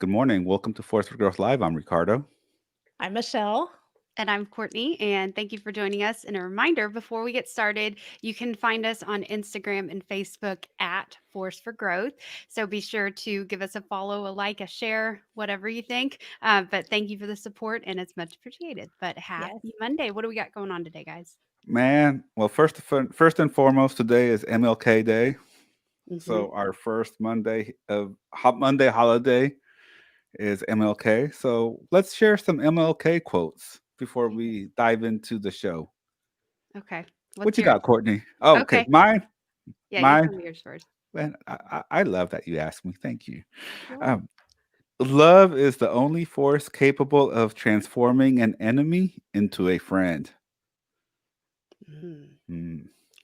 Good morning. Welcome to Force for Growth Live. I'm Ricardo. I'm Michelle. And I'm Courtney, and thank you for joining us. And a reminder before we get started, you can find us on Instagram and Facebook at Force for Growth. So be sure to give us a follow, a like, a share, whatever you think. But thank you for the support, and it's much appreciated. But Yes. happy Monday. What do we got going on today, guys? Man, well, first and foremost, today is MLK Day. Hmm. So our first Monday of Monday holiday is MLK. So let's share some MLK quotes before we dive into the show. Okay. What What's you got, yours? Courtney? Oh, okay, Okay. mine, Yeah, you mine. tell me yours first. Man, I love that you asked me. Thank you. Sure. Um, Love is the only force capable of transforming an enemy into a friend. Mm, Hmm.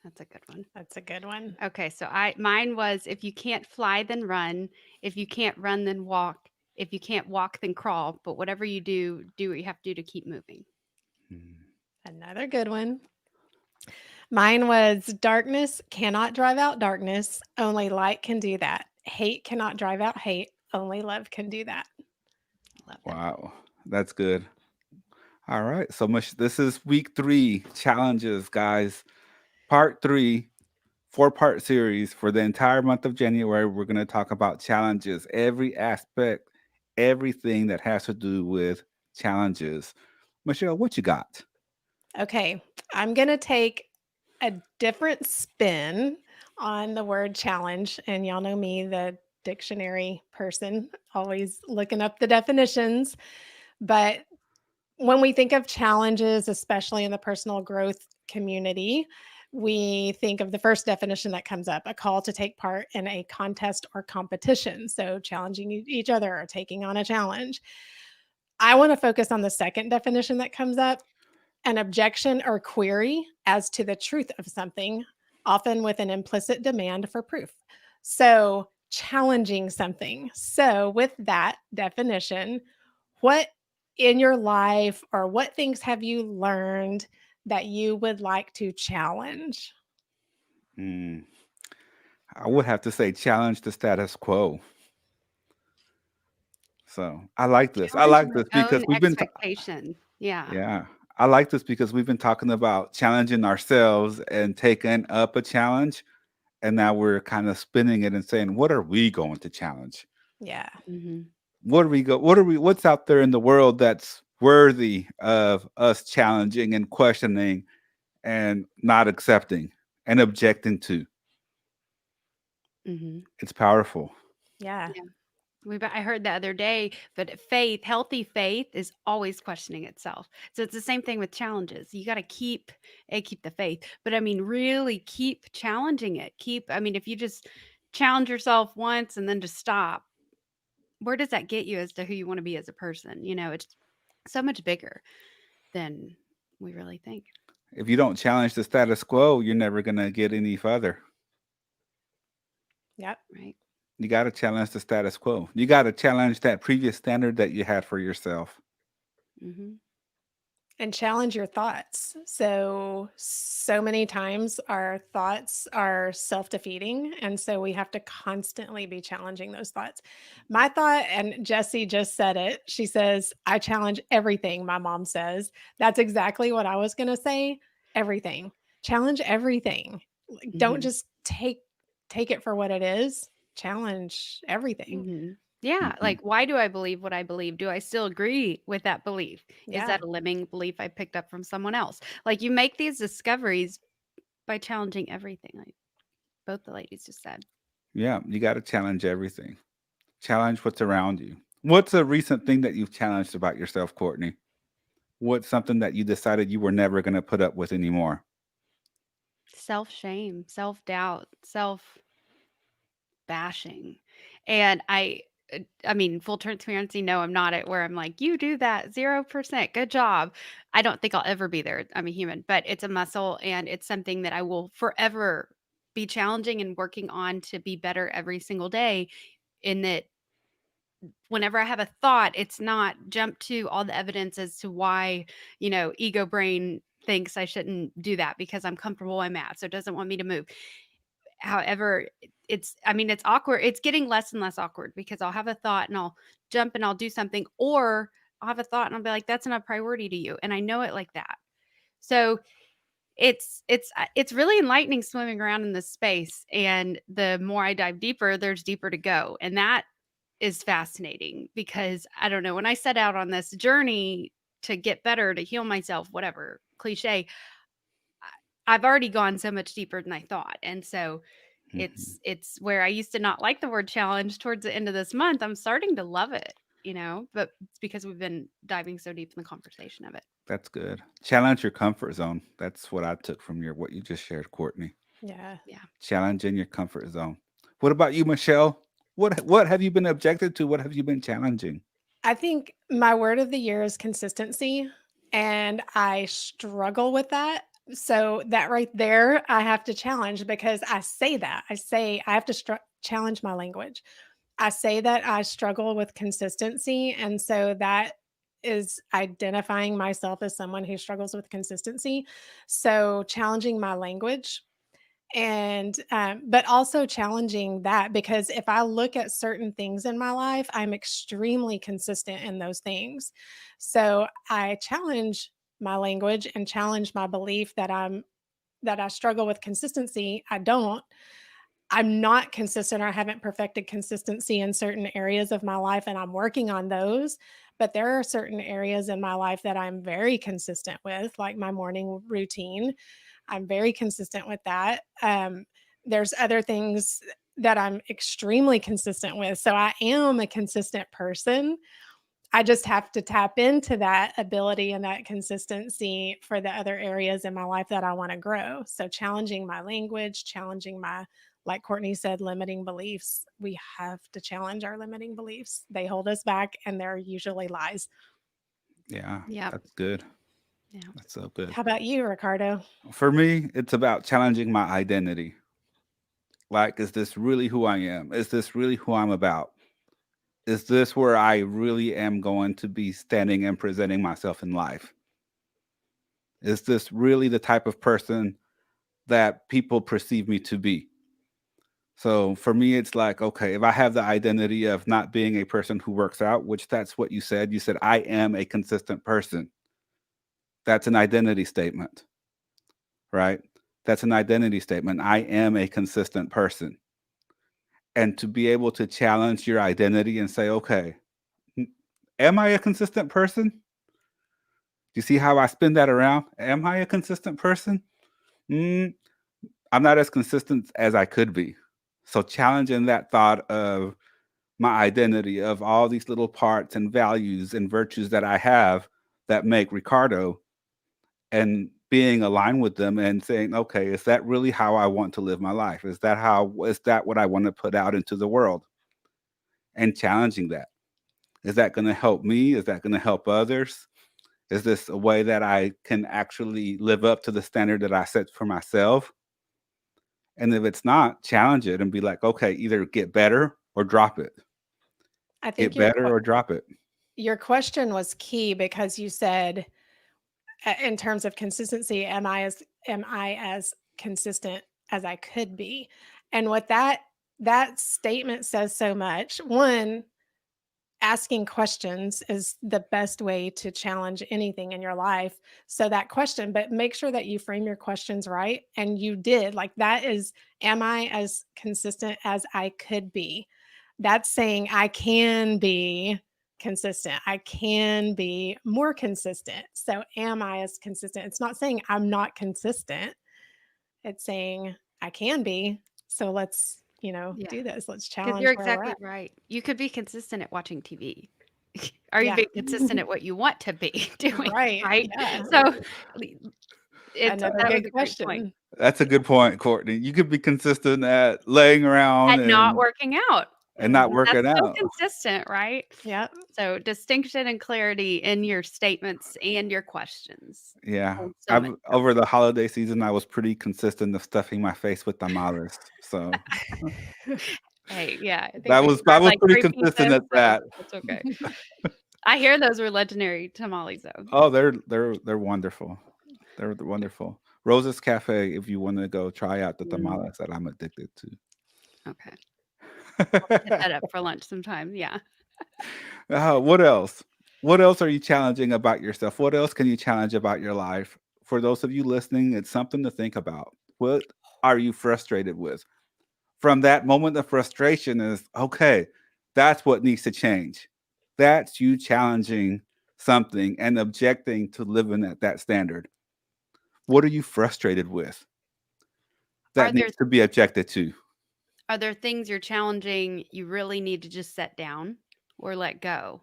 that's a good one. That's a good one. Okay, so I mine was if you can't fly, then run. If you can't run, then walk. If you can't walk, then crawl. But whatever you do, do what you have to do to keep moving. Hmm. Another good one. Mine was darkness cannot drive out darkness. Only light can do that. Hate cannot drive out hate. Only love can do that. Love that. Wow, that's good. All right, so much. This is week 3 challenges, guys. Part 3, 4-part series for the entire month of January. We're going to talk about challenges, every aspect, everything that has to do with challenges. Michelle, what you got? Okay, I'm going to take a different spin on the word challenge. And y'all know me, the dictionary person, always looking up the definitions. But when we think of challenges, especially in the personal growth community, we think of the first definition that comes up, a call to take part in a contest or competition. So, challenging each other or taking on a challenge. I want to focus on the second definition that comes up, an objection or query as to the truth of something, often with an implicit demand for proof. So, challenging something. So, with that definition, what in your life or what things have you learned that you would like to challenge? Mm, I would have to say challenge the status quo. So I like this. I Challenge like your this because own we've been, expectation. Yeah. yeah, I like this because we've been talking about challenging ourselves and taking up a challenge. And now we're kind of spinning it and saying, what are we going to challenge? Yeah. Hmm. What are we go? What are we? What's out there in the world that's worthy of us challenging and questioning and not accepting and objecting to? Hmm. It's powerful. Yeah. Yeah. I heard the other day, but faith, healthy faith, is always questioning itself. So it's the same thing with challenges. You got to keep the faith, but I mean, really keep challenging it. I mean, if you just challenge yourself once and then just stop, where does that get you as to who you want to be as a person? It's so much bigger than we really think, If you don't challenge the status quo, you're never gonna get any further. Yep. right? You got to challenge the status quo. You got to challenge that previous standard that you had for yourself. Hmm. And challenge your thoughts. So many times our thoughts are self-defeating, and so we have to constantly be challenging those thoughts. My thought, and Jessie just said it, she says, I challenge everything, my mom says. That's exactly what I was going to say. Everything. Challenge everything. Like, don't Hmm. just take it for what it is. Challenge everything. Hmm. Yeah, Mhm. like, why do I believe what I believe? Do I still agree with that belief? Is Yeah. that a limiting belief I picked up from someone else? Like, you make these discoveries by challenging everything, like both the ladies just said. Yeah, you got to challenge everything. Challenge what's around you. What's a recent thing that you've challenged about yourself, Courtney? What's something that you decided you were never going to put up with anymore? Self-shame, self-doubt, self-bashing. And I mean, full transparency, no, I'm not at where I'm like, "You do that 0%, good job." I don't think I'll ever be there. I'm a human, but it's a muscle, and it's something that I will forever be challenging and working on to be better every single day, in that whenever I have a thought, it's not jump to all the evidence as to why, ego brain thinks I shouldn't do that because I'm comfortable where I'm at, so it doesn't want me to move. However, I mean, it's awkward. It's getting less and less awkward because I'll have a thought and I'll jump and I'll do something, or I'll have a thought and I'll be like, that's not a priority to you. And I know it like that. So it's really enlightening swimming around in this space. And the more I dive deeper, there's deeper to go. And that is fascinating because I don't know, when I set out on this journey to get better, to heal myself, whatever cliche, I've already gone so much deeper than I thought. And so Mhm. it's where I used to not like the word challenge towards the end of this month. I'm starting to love it, but it's because we've been diving so deep in the conversation of it. That's good. Challenge your comfort zone. That's what I took from what you just shared, Courtney. Yeah. Yeah. Challenging your comfort zone. What about you, Michelle? What have you been objected to? What have you been challenging? I think my word of the year is consistency, and I struggle with that. So that right there, I have to challenge because I say that. I say I have to challenge my language. I say that I struggle with consistency, and so that is identifying myself as someone who struggles with consistency. So challenging my language, and but also challenging that, because if I look at certain things in my life, I'm extremely consistent in those things. So I challenge my language and challenge my belief that I struggle with consistency. I'm not consistent, or I haven't perfected consistency in certain areas of my life, and I'm working on those. But there are certain areas in my life that I'm very consistent with, like my morning routine. I'm very consistent with that. There's other things that I'm extremely consistent with. So I am a consistent person. I just have to tap into that ability and that consistency for the other areas in my life that I want to grow. So challenging my language, challenging my, like Courtney said, limiting beliefs. We have to challenge our limiting beliefs. They hold us back, and they're usually lies. Yeah, Yeah. that's good. Yeah. That's so good. How about you, Ricardo? For me, it's about challenging my identity. Like, is this really who I am? Is this really who I'm about? Is this where I really am going to be standing and presenting myself in life? Is this really the type of person that people perceive me to be? So for me, it's like, okay, if I have the identity of not being a person who works out, which that's what you said, I am a consistent person. That's an identity statement, right? That's an identity statement. I am a consistent person. And to be able to challenge your identity and say, okay, am I a consistent person? Do you see how I spin that around? Am I a consistent person? Mm, I'm not as consistent as I could be. So challenging that thought of my identity, of all these little parts and values and virtues that I have that make Ricardo, and being aligned with them and saying, okay, is that really how I want to live my life? Is that what I want to put out into the world? And challenging that. Is that going to help me? Is that going to help others? Is this a way that I can actually live up to the standard that I set for myself? And if it's not, challenge it and be like, okay, either get better or drop it. I think Get better or drop it. your question was key, because you said, in terms of consistency, am I as consistent as I could be? And what that statement says so much. One, asking questions is the best way to challenge anything in your life. So that question, but make sure that you frame your questions right. And you did. Like, that is, am I as consistent as I could be? That's saying I can be consistent. I can be more consistent. So am I as consistent? It's not saying I'm not consistent. It's saying I can be. So let's, Yeah. do this. Let's Because challenge you're where we're exactly at. right. You could be consistent at watching TV. Are you Yeah. being consistent at what you want to be doing? Right. Right. Yeah. So Another that was good a great point. question. That's a good point, Courtney. You could be consistent at laying around At not working out. and not Mhm. That's working so out. consistent, right? Yep. So distinction and clarity in your statements and your questions Yeah. hold so much I've power. over the holiday season I was pretty consistent of stuffing my face with tamales. So Hey, yeah, I think that we was I tried was like pretty 3 consistent pieces, at so that. that's okay. I hear those were legendary tamales, though. Oh, they're wonderful. They're wonderful. Rosa's Cafe, if you want to go try out the Mm. tamales that I'm addicted to. Okay. Hit that up for lunch sometime. Yeah. What else? What else are you challenging about yourself? What else can you challenge about your life? For those of you listening, it's something to think about. What are you frustrated with? From that moment of frustration is okay, that's what needs to change. That's you challenging something and objecting to living at that standard. What are you frustrated with Are that there needs to be objected to? are there things you're challenging you really need to just set down or let go?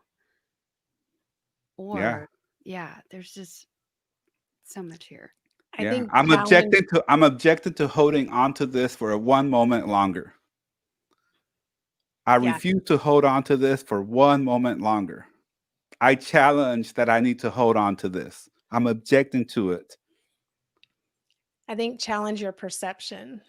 Yeah. Or yeah, there's just so much here. I Yeah. think challenge, I'm objecting to holding on to this for one moment longer. I yeah, refuse to hold on to this for one moment longer. I challenge that I need to hold on to this. I'm objecting to it. I think challenge your perception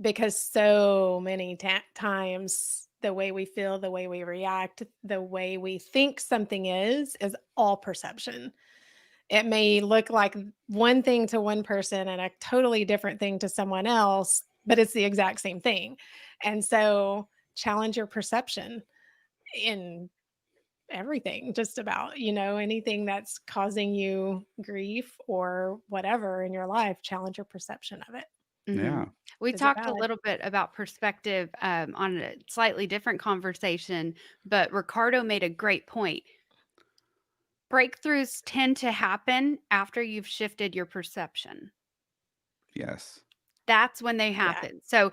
because so many times the way we feel, the way we react, the way we think something is all perception. It may look like one thing to one person and a totally different thing to someone else, but it's the exact same thing. And so challenge your perception in everything, just about, anything that's causing you grief or whatever in your life, challenge your perception of it. Mhm. Yeah. We Is it talked a valid? little bit about perspective on a slightly different conversation, but Ricardo made a great point. Breakthroughs tend to happen after you've shifted your perception. Yes. That's when they Yeah. happen. So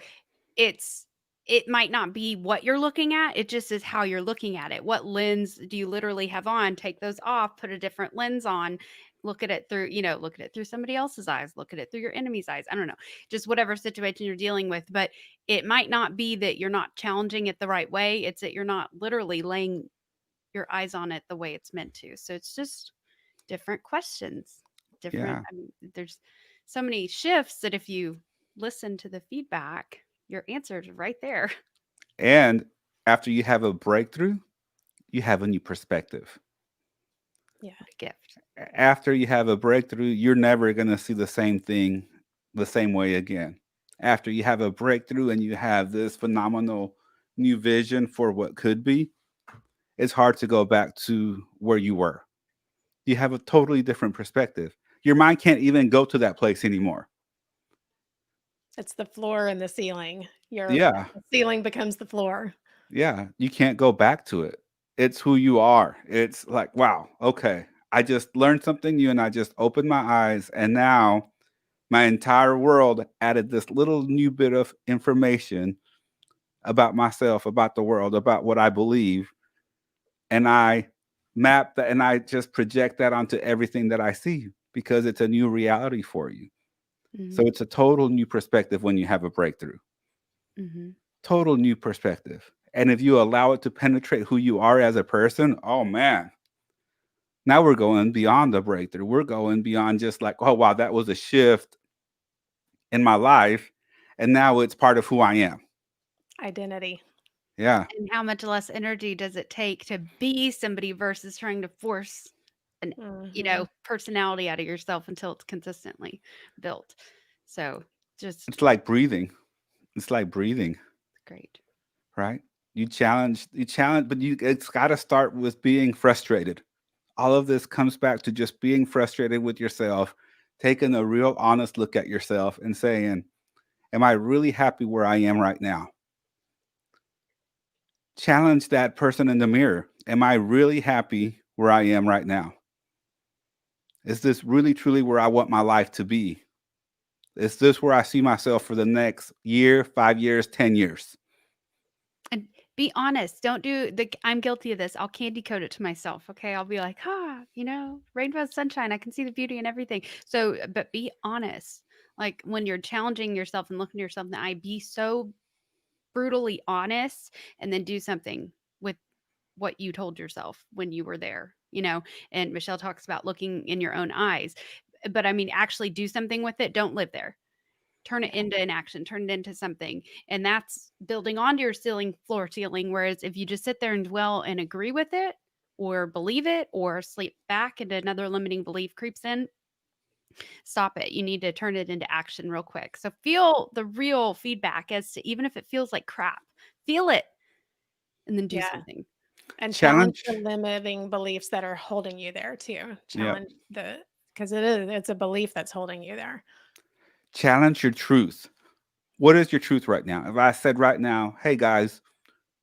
it's it might not be what you're looking at, it just is how you're looking at it. What lens do you literally have on? Take those off, put a different lens on, look at it through, look at it through somebody else's eyes, look at it through your enemy's eyes. I don't know. Just whatever situation you're dealing with, but it might not be that you're not challenging it the right way, it's that you're not literally laying your eyes on it the way it's meant to. So it's just different questions. Different Yeah. I mean, there's so many shifts that if you listen to the feedback, your answer's right there. And after you have a breakthrough, you have a new perspective. Yeah. What a gift. After you have a breakthrough, you're never going to see the same thing the same way again. After you have a breakthrough and you have this phenomenal new vision for what could be, it's hard to go back to where you were. You have a totally different perspective. Your mind can't even go to that place anymore. It's the floor and the ceiling. Yeah. The ceiling becomes the floor. Yeah. You can't go back to it. It's who you are. It's like, wow, okay. I just learned something new and I just opened my eyes. And now my entire world added this little new bit of information about myself, about the world, about what I believe. And I map that and I just project that onto everything that I see because it's a new reality for you. So Mhm. it's a total new perspective when you have a breakthrough, Mhm. total new perspective. And if you allow it to penetrate who you are as a person, oh man, now we're going beyond the breakthrough. We're going beyond just like, oh, wow, that was a shift in my life. And now it's part of who I am. Identity. Yeah. And how much less energy does it take to be somebody versus trying to force an, Mhm. personality out of yourself until it's consistently built. So just It's like breathing. It's like breathing, great. right? But it's got to start with being frustrated. All of this comes back to just being frustrated with yourself, taking a real honest look at yourself and saying, am I really happy where I am right now? Challenge that person in the mirror. Am I really happy where I am right now? Is this really truly where I want my life to be? Is this where I see myself for the next year, 5 years, 10 years? And be honest. Don't do the I'm guilty of this. I'll candy coat it to myself. Okay. I'll be like, rainbow sunshine. I can see the beauty in everything. So, but be honest. Like when you're challenging yourself and looking at yourself in the eye, be so brutally honest and then do something with what you told yourself when you were there, And Michelle talks about looking in your own eyes. But I mean, actually do something with it. Don't live there. Turn it Yeah. into an action, turn it into something. And that's building onto your floor ceiling. Whereas if you just sit there and dwell and agree with it or believe it or sleep back and another limiting belief creeps in, Stop it. You need to turn it into action real quick. So feel the real feedback as to even if it feels like crap, feel it and then do Yeah. something. And challenge Challenge. the limiting beliefs that are holding you there too. Yep. Challenge because it's a belief that's holding you there. Challenge your truth. What is your truth right now? If I said right now, hey guys,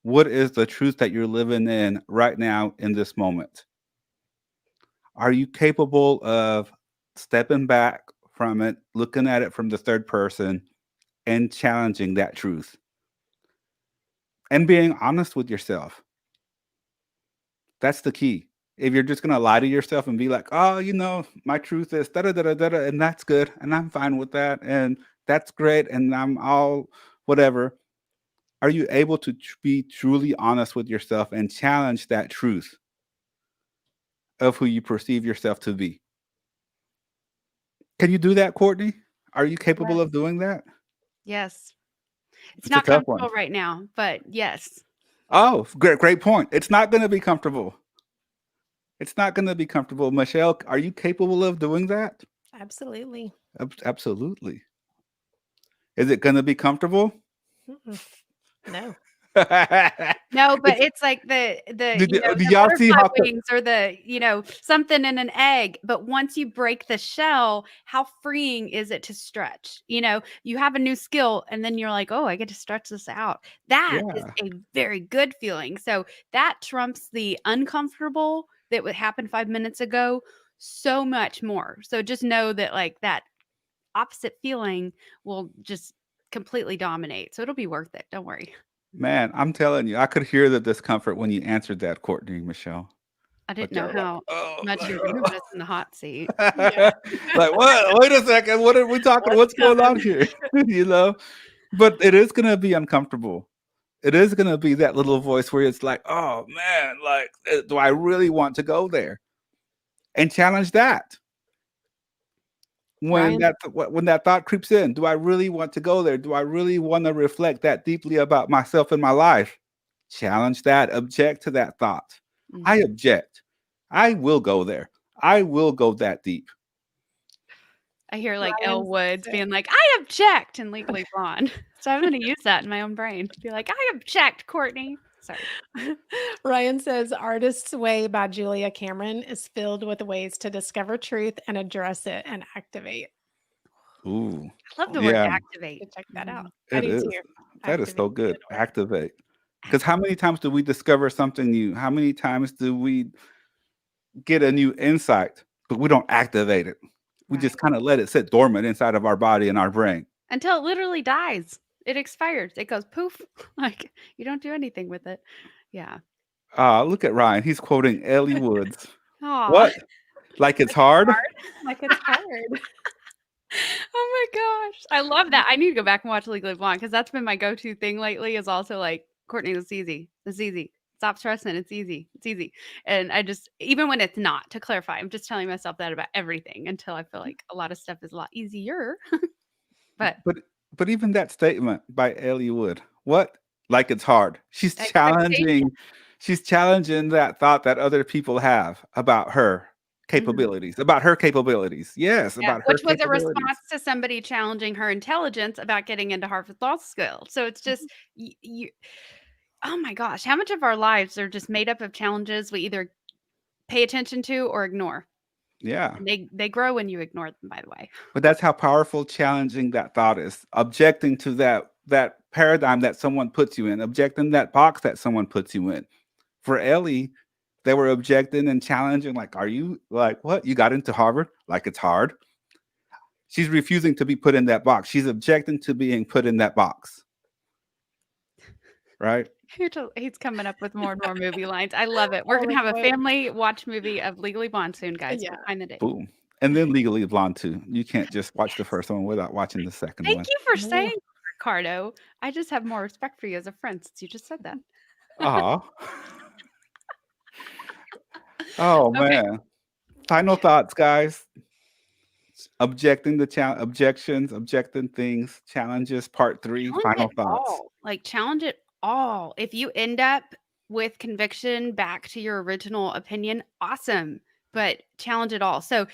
what is the truth that you're living in right now in this moment? Are you capable of stepping back from it, looking at it from the third person, and challenging that truth and being honest with yourself? That's the key. If you're just gonna lie to yourself and be like, "Oh, my truth is da da da da da," and that's good, and I'm fine with that, and that's great, and I'm all whatever. Are you able to be truly honest with yourself and challenge that truth of who you perceive yourself to be? Can you do that, Courtney? Are you capable Yes. of doing that? Yes. It's It's a not tough one. comfortable right now, but yes. Oh, great point. It's not going to be comfortable. It's not going to be comfortable. Michelle, are you capable of doing that? Absolutely. Absolutely. Is it going to be comfortable? Mm-mm. No. No, but It's it's like do the y'all see butterfly how wings or something in an egg, but once you break the shell, how freeing is it to stretch? You have a new skill and then you're like, "Oh, I get to stretch this out." That is yeah, a very good feeling. So that trumps the uncomfortable that would happen 5 minutes ago so much more. So just know that like that opposite feeling will just completely dominate. So it'll be worth it. Don't worry. man, I'm telling you, I could hear the discomfort when you answered that, Courtney, Michelle. I didn't Like know you're like, how oh, much you were gonna put us in the hot seat. Yeah. like what? Wait a second. What are we talking? What's What's going coming? on here? you know, but it is gonna be uncomfortable. It is gonna be that little voice where it's like, oh man, like, do I really want to go there? And challenge that when Ryan, that thought creeps in. Do I really want to go there? Do I really want to reflect that deeply about myself and my life? Challenge that. Object to that thought. I Mhm. object. I will go there. I will go that deep. I hear, like, Elle Ryan Woods said, being like, "I object," in Legally Blonde. So I'm gonna use that in my own brain. Be like, "I object, Courtney." Sorry. Ryan says Artist's Way by Julia Cameron is filled with ways to discover truth and address it and activate. Ooh, I love the word yeah, activate. To check that out. Mhm. I it do is. too. That is so Activate good. good word. Activate. Because how Activate. many times do we discover something new? How many times do we get a new insight, but we don't activate it? We Right. just kind of let it sit dormant inside of our body and our brain. Until it literally dies. It expires. It goes poof. Like, you don't do anything with it. Yeah. Ah, look at Ryan. He's quoting Ellie Woods. Aw. What? Like it's Like it's hard? hard. Like it's hard. Oh my gosh. I love that. I need to go back and watch Legally Blonde because that's been my go-to thing lately is also like, Courtney, it's easy. It's easy. Stop stressing. It's easy. It's easy. And I just, even when it's not, to clarify, I'm just telling myself that about everything until I feel like a lot of stuff is a lot easier. But But even that statement by Ellie Wood, what? Like it's hard. expectation. She's challenging that thought that other people have about her Mhm. capabilities, about her capabilities. Yes, Yeah, about her which was a capabilities. response to somebody challenging her intelligence about getting into Harvard Law School. So it's just you. Oh my gosh, how much of our lives are just made up of challenges we either pay attention to or ignore? Yeah. And they grow when you ignore them, by the way. But that's how powerful challenging that thought is. Objecting to that paradigm that someone puts you in, objecting that box that someone puts you in. For Ellie, they were objecting and challenging, like, are you like what? You got into Harvard? Like it's hard. She's refusing to be put in that box. She's objecting to being put in that box. Right? He's coming up with more and more movie lines. I love it. We're All gonna the have a quotes. family watch movie of Legally Blonde soon, guys. Yeah. We'll find the date. Boom. And then Legally Blonde too. You can't just watch the first one without watching the second Thank one. you for saying No. that, Ricardo. I just have more respect for you as a friend since you just said that. Ah. Oh Okay. man. Final thoughts, guys. Objections, objecting things, challenges, part 3, Challenge it final thoughts. all. Like, challenge it all. If you end up with conviction back to your original opinion, awesome, but challenge it all. So,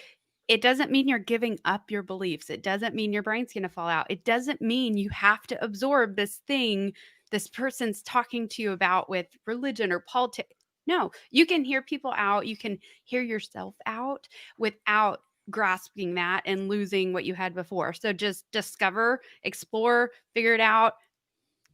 it doesn't mean you're giving up your beliefs. It doesn't mean your brain's going to fall out. It doesn't mean you have to absorb this thing this person's talking to you about with religion or politics. No, you can hear people out. You can hear yourself out without grasping that and losing what you had before. So just discover, explore, figure it out,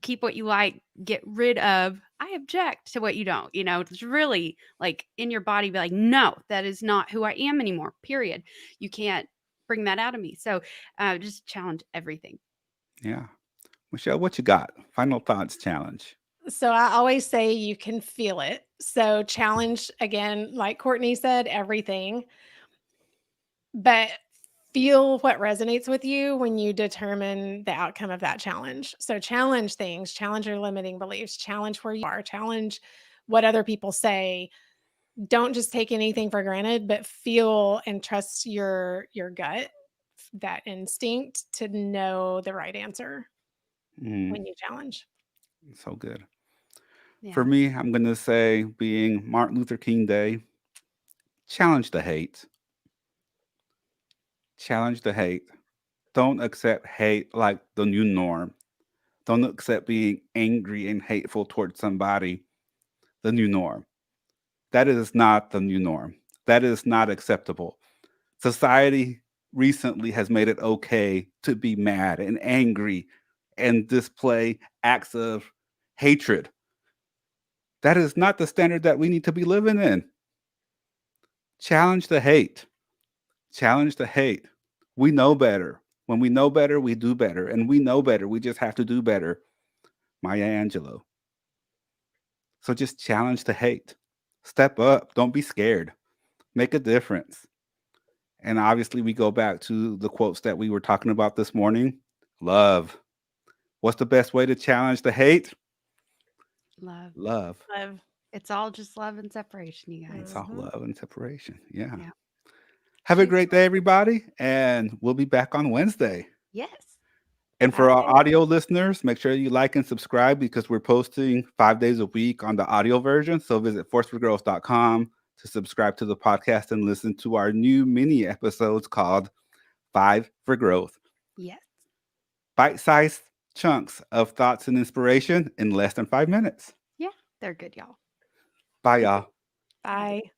keep what you like, get rid of I object to what you don't. It's really like in your body be like, no, that is not who I am anymore. Period. You can't bring that out of me. So just challenge everything. Yeah. Michelle, what you got? Final thoughts challenge. So I always say you can feel it. So challenge again, like Courtney said, everything, but feel what resonates with you when you determine the outcome of that challenge. So challenge things, challenge your limiting beliefs, challenge where you are, challenge what other people say. Don't just take anything for granted, but feel and trust your gut, that instinct to know the right answer Mm, when you challenge. so good. For Yeah. me, I'm going to say, being Martin Luther King Day, challenge the hate. Challenge the hate. Don't accept hate like the new norm. Don't accept being angry and hateful towards somebody the new norm. That is not the new norm. That is not acceptable. Society recently has made it okay to be mad and angry and display acts of hatred. That is not the standard that we need to be living in. Challenge the hate. Challenge the hate. We know better. When we know better, we do better. And we know better. We just have to do better. Maya Angelou. So just challenge the hate. Step up. Don't be scared. Make a difference. And obviously, we go back to the quotes that we were talking about this morning. Love. What's the best way to challenge the hate? Love. Love. Love. It's all just love and separation, you It's guys. all Mhm. love and separation. Yeah. Yeah. Have a Choose great day, wisely. everybody. And we'll be back on Wednesday. Yes. And for our Bye. audio listeners, make sure you like and subscribe because we're posting 5 days a week on the audio version. So visit forceforgrowth.com to subscribe to the podcast and listen to our new mini episodes called 5 for Growth. Yes. Bite-sized chunks of thoughts and inspiration in less than 5 minutes. Yeah. They're good, y'all. Bye, y'all. Bye. Bye.